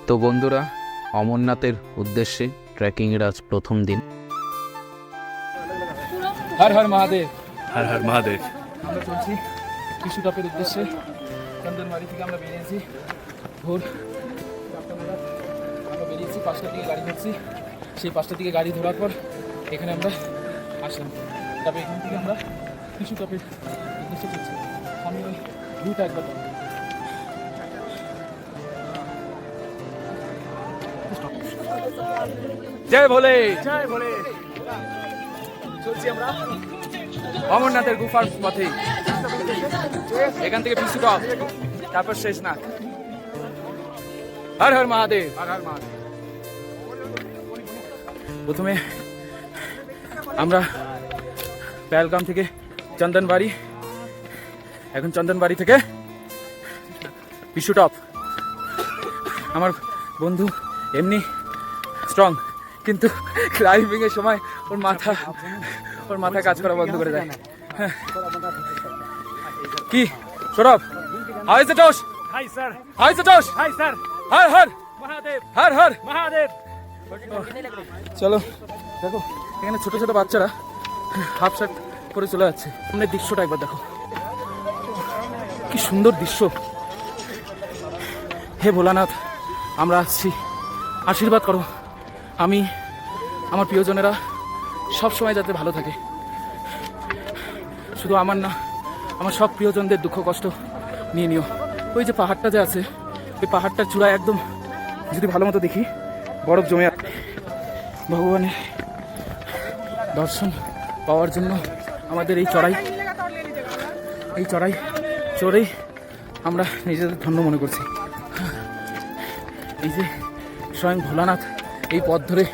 তো বন্ধুরা, অমরনাথের উদ্দেশ্যে ট্রেকিংয়ের আজ প্রথম দিন। হর হর মহাদেব। হর হর মহাদেব। আমরা চলছি পিছু টপের উদ্দেশ্যে। চন্দনবাড়ি থেকে আমরা বেরিয়েছি ভোর 4টা নাগাদ। আমরা বেরিয়েছি 5টার দিকে গাড়ি ধরছি। সেই 5টার দিকে গাড়ি ধরার পর এখানে আমরা আসলাম। তবে এখান থেকে আমরা পিছু টপের উদ্দেশ্যে চলছি। আমি ওই ভিউটা একবার দেখো। জয় ভোলে। জয় বলে চলছি আমরা অমরনাথের গুফার পথে। এখান থেকে পিছু টপ, তারপর শেষনাগ। হর হর মহাদেব। হর হর মহাদেব। প্রথমে আমরা পেহেলগাম থেকে চন্দনবাড়ি, এখন চন্দনবাড়ি থেকে পিছু টপ। আমার বন্ধু এমনি স্ট্রং, কিন্তু ক্লাইম্বিং এর সময় ওর মাথা কাজ করা বন্ধ করে দেয়। কি Sourav, how is the josh? Hi sir. How is the josh? Hi sir. হর হর মহাদেব। হর হর মহাদেব। চলো দেখো, এখানে ছোট ছোট বাচ্চারা হাফ শার্ট পরে চলে যাচ্ছে। সামনে দৃশ্যটা একবার দেখো, কি সুন্দর দৃশ্য। হে ভোলানাথ, আমরা আসছি, আশীর্বাদ করো। আমি, আমার প্রিয়জনেরা সব সময় যাতে ভালো থাকে। শুধু আমার না, আমার সব প্রিয়জনদের দুঃখ কষ্ট নিয়ে নিও। ওই যে পাহাড়টা যে আছে, ওই পাহাড়টার চূড়ায় একদম যদি ভালো মতো দেখি, বরফ জমে আছে। ভগবানের দর্শন পাওয়ার জন্য আমাদের এই চড়াই চড়েই আমরা নিজেদের ধন্য মনে করছি। এই যে স্বয়ং ভোলানাথ এই পথ ধরে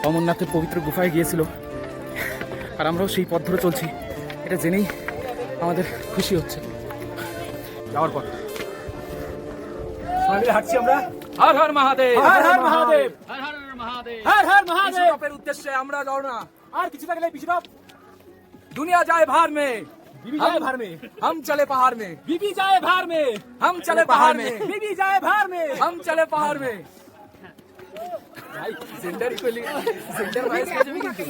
অমরনাথের পবিত্র গুফায় গিয়েছিল, আর আমরাও সেই পথ ধরে চলছি। এটা জেনেই আমাদের খুশি হচ্ছে। যাওয়ার পর সবাই মিলে হাঁটছি আমরা। হর হর মহাদেব। হর হর মহাদেব। হর হর মহাদেব। হর হর মহাদেব। টপের উদ্দেশ্যে আমরা যাও না, আর কিছু থাকলে পিছু টপ। দুনিয়া যায় ভার মে, बीबी जाए भार में। हम चले पहाड़ में। बीबी जाए भार में। हम चले पहाड़ में। बीबी जाए भार में। हम चले पहाड़ में। भाई जेंडर इक्वली, जेंडर वाइज का जो भी किंतु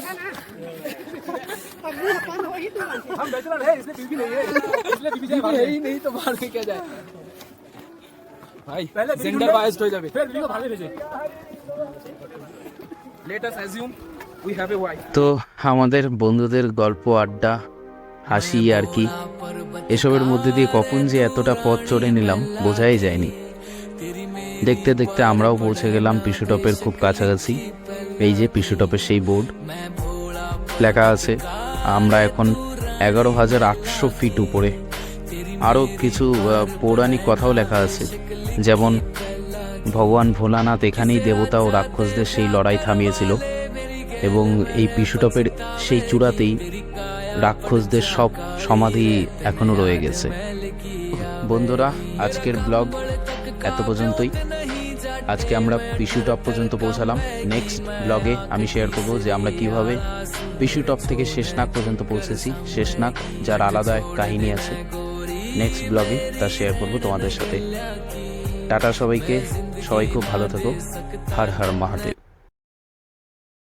हम बैचलर है, इसलिए बीबी नहीं है, इसलिए बीबी जाए भार है में। ही नहीं तो बाहर में क्या जाए भाई, पहले बीबी जेंडर ढूंढो, वाइज हो जाए। फिर बीबी को भार में भेजे। Let us assume we have a wife। তো আমাদের বন্ধুদের গল্প, আড্ডা, হাসি আর কি, এসবের মধ্যে দিয়ে কখন যে এতটা পথ চড়ে নিলাম বোঝাই যায়নি। দেখতে দেখতে আমরাও পৌঁছে গেলাম পিছু টপের খুব কাছাকাছি। এই যে পিছু টপের সেই বোর্ড, লেখা আছে আমরা এখন 11,800 ফিট উপরে। আরও কিছু পৌরাণিক কথাও লেখা আছে, যেমন ভগবান ভোলানাথ এখানেই দেবতা ও রাক্ষসদের সেই লড়াই থামিয়েছিল, এবং এই পিছু টপের সেই চূড়াতেই রাক্ষসদের সব সমাধি এখনো রয়ে গেছে। বন্ধুরা, আজকের ব্লগ এত পর্যন্তই। আজকে আমরা পিছু টপ পর্যন্ত পৌঁছালাম। নেক্সট ব্লগে আমি শেয়ার করব যে আমরা কিভাবে পিছু টপ থেকে শেষনাগ পর্যন্ত পৌঁছেছি। শেষনাগ যার আলাদা এক কাহিনী আছে, নেক্সট ব্লগে তা শেয়ার করব তোমাদের সাথে। টাটা সবাইকে, সবাই খুব ভালো থাকো। হর হর মহাদেব।